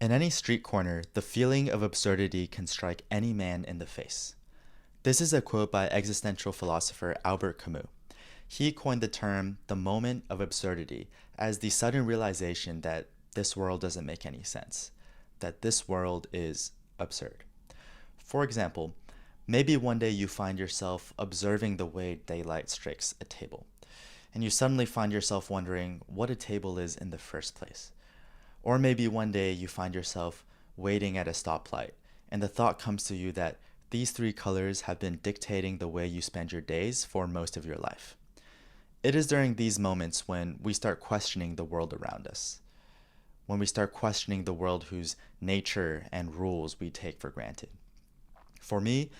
In any street corner, the feeling of absurdity can strike any man in the face. This is a quote by existential philosopher Albert Camus. He coined the term the moment of absurdity as the sudden realization that this world doesn't make any sense, that this world is absurd. For example, maybe one day you find yourself observing the way daylight strikes a table, and you suddenly find yourself wondering what a table is in the first place. Or maybe one day you find yourself waiting at a stoplight, and the thought comes to you that these three colors have been dictating the way you spend your days for most of your life. It is during these moments when we start questioning the world around us, when we start questioning the world whose nature and rules we take for granted. For me,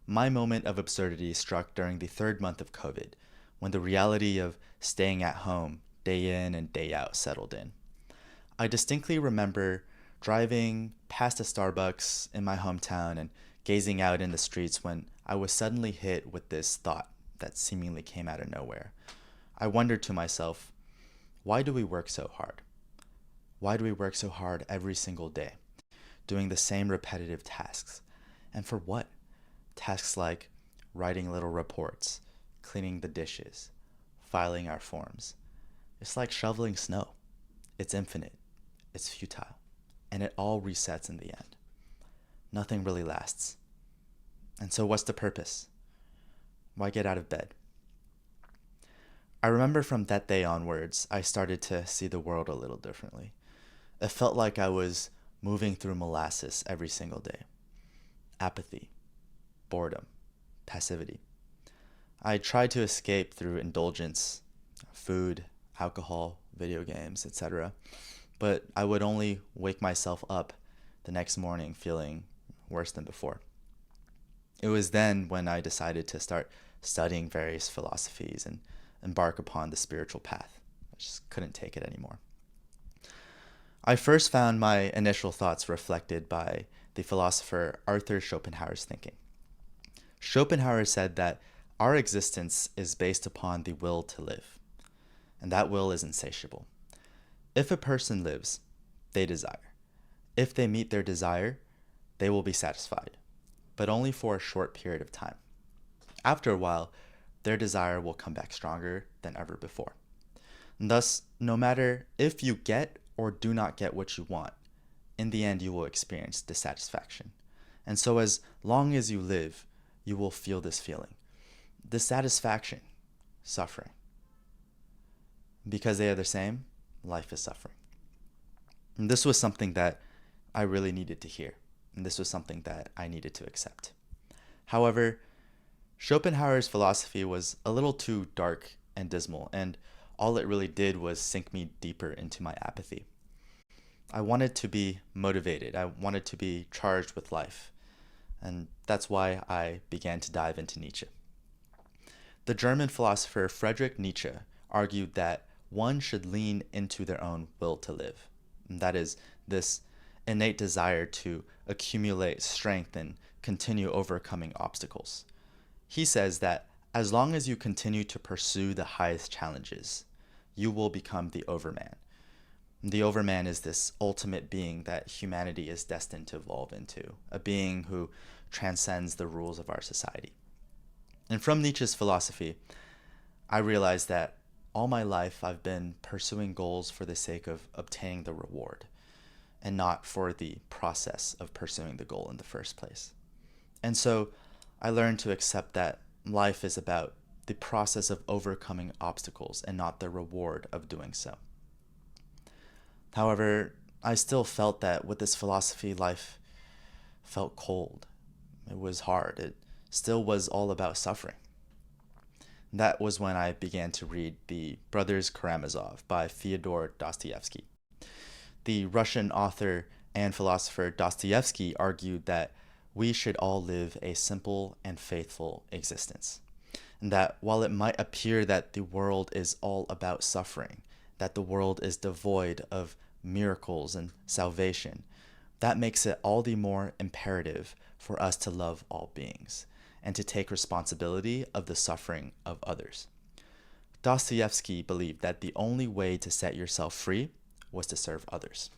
my moment of absurdity struck during the third month of COVID, when the reality of staying at home day in and day out settled in. I distinctly remember driving past a Starbucks in my hometown and gazing out in the streets when I was suddenly hit with this thought that seemingly came out of nowhere. I wondered to myself, why do we work so hard? Why do we work so hard every single day, doing the same repetitive tasks? And for what? Tasks like writing little reports, cleaning the dishes, filing our forms. It's like shoveling snow. It's infinite, it's futile, and it all resets in the end. Nothing really lasts. And so what's the purpose? Why get out of bed? I remember from that day onwards, I started to see the world a little differently. It felt like I was moving through molasses every single day. Apathy, boredom, passivity. I tried to escape through indulgence, food, alcohol, video games, etc. But I would only wake myself up the next morning feeling worse than before. It was then when I decided to start studying various philosophies and embark upon the spiritual path. I just couldn't take it anymore. I first found my initial thoughts reflected by the philosopher Arthur Schopenhauer's thinking. Schopenhauer said that our existence is based upon the will to live, and that will is insatiable. If a person lives, they desire. If they meet their desire, they will be satisfied, but only for a short period of time. After a while, their desire will come back stronger than ever before. And thus, no matter if you get or do not get what you want, in the end you will experience dissatisfaction. And so as long as you live, you will feel this feeling. Dissatisfaction, suffering. Because they are the same, life is suffering. And this was something that I really needed to hear. And this was something that I needed to accept. However, Schopenhauer's philosophy was a little too dark and dismal, and all it really did was sink me deeper into my apathy. I wanted to be motivated. I wanted to be charged with life. And that's why I began to dive into Nietzsche. The German philosopher Friedrich Nietzsche argued that one should lean into their own will to live. And that is, this innate desire to accumulate strength and continue overcoming obstacles. He says that as long as you continue to pursue the highest challenges, you will become the overman. The overman is this ultimate being that humanity is destined to evolve into, a being who transcends the rules of our society. And from Nietzsche's philosophy, I realized that all my life I've been pursuing goals for the sake of obtaining the reward, and not for the process of pursuing the goal in the first place. And so I learned to accept that life is about the process of overcoming obstacles and not the reward of doing so. However, I still felt that with this philosophy, life felt cold. It was hard. It still was all about suffering. That was when I began to read The Brothers Karamazov by Fyodor Dostoevsky. The Russian author and philosopher Dostoevsky argued that we should all live a simple and faithful existence. And that while it might appear that the world is all about suffering, that the world is devoid of miracles and salvation, that makes it all the more imperative for us to love all beings and to take responsibility of the suffering of others. Dostoevsky believed that the only way to set yourself free was to serve others.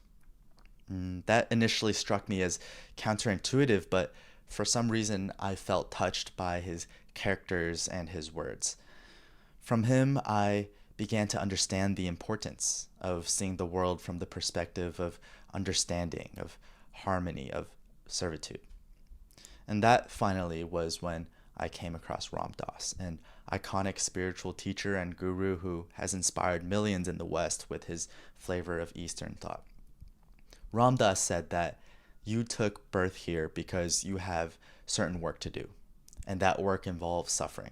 That initially struck me as counterintuitive, but for some reason I felt touched by his characters and his words. From him, I began to understand the importance of seeing the world from the perspective of understanding, of harmony, of servitude. And that finally was when I came across Ram Dass, an iconic spiritual teacher and guru who has inspired millions in the West with his flavor of Eastern thought. Ram Dass said that you took birth here because you have certain work to do, and that work involves suffering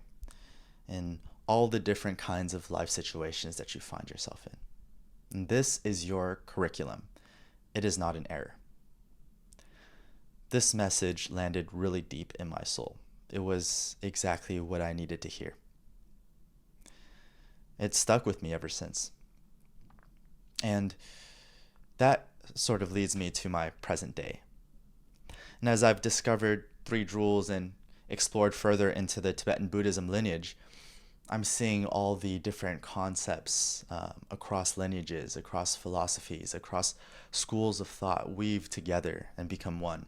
in all the different kinds of life situations that you find yourself in. And this is your curriculum. It is not an error. This message landed really deep in my soul. It was exactly what I needed to hear. It's stuck with me ever since. And that sort of leads me to my present day. And as I've discovered three jewels and explored further into the Tibetan Buddhism lineage, I'm seeing all the different concepts across lineages, across philosophies, across schools of thought weave together and become one.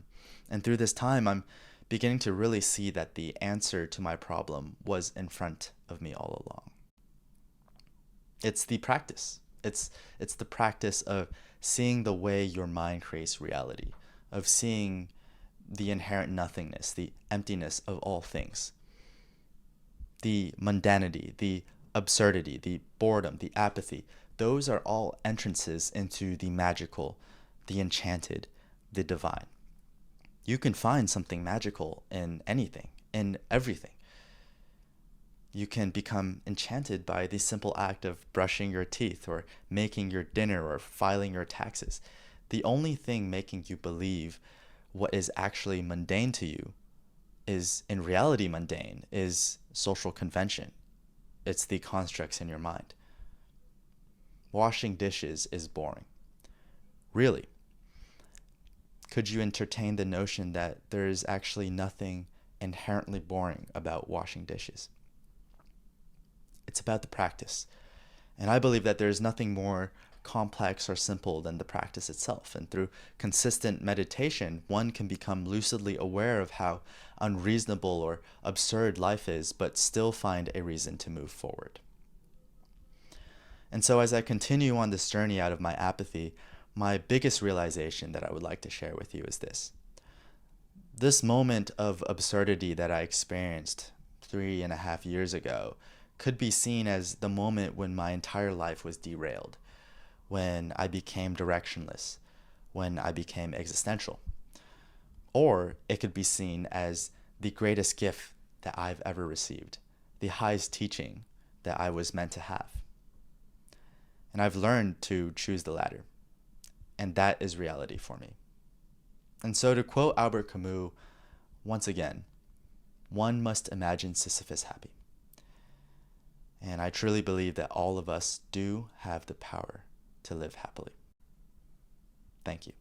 And through this time, I'm beginning to really see that the answer to my problem was in front of me all along. It's the practice. It's the practice of seeing the way your mind creates reality, of seeing the inherent nothingness, the emptiness of all things, the mundanity, the absurdity, the boredom, the apathy. Those are all entrances into the magical, the enchanted, the divine. You can find something magical in anything, in everything. You can become enchanted by the simple act of brushing your teeth or making your dinner or filing your taxes. The only thing making you believe what is actually mundane to you is in reality mundane, is social convention. It's the constructs in your mind. Washing dishes is boring. Really? Could you entertain the notion that there is actually nothing inherently boring about washing dishes? It's about the practice. And I believe that there is nothing more complex or simple than the practice itself. And through consistent meditation, one can become lucidly aware of how unreasonable or absurd life is, but still find a reason to move forward. And so as I continue on this journey out of my apathy, my biggest realization that I would like to share with you is this. This moment of absurdity that I experienced 3.5 years ago could be seen as the moment when my entire life was derailed, when I became directionless, when I became existential. Or it could be seen as the greatest gift that I've ever received, the highest teaching that I was meant to have. And I've learned to choose the latter. And that is reality for me. And so to quote Albert Camus, once again, one must imagine Sisyphus happy. And I truly believe that all of us do have the power to live happily. Thank you.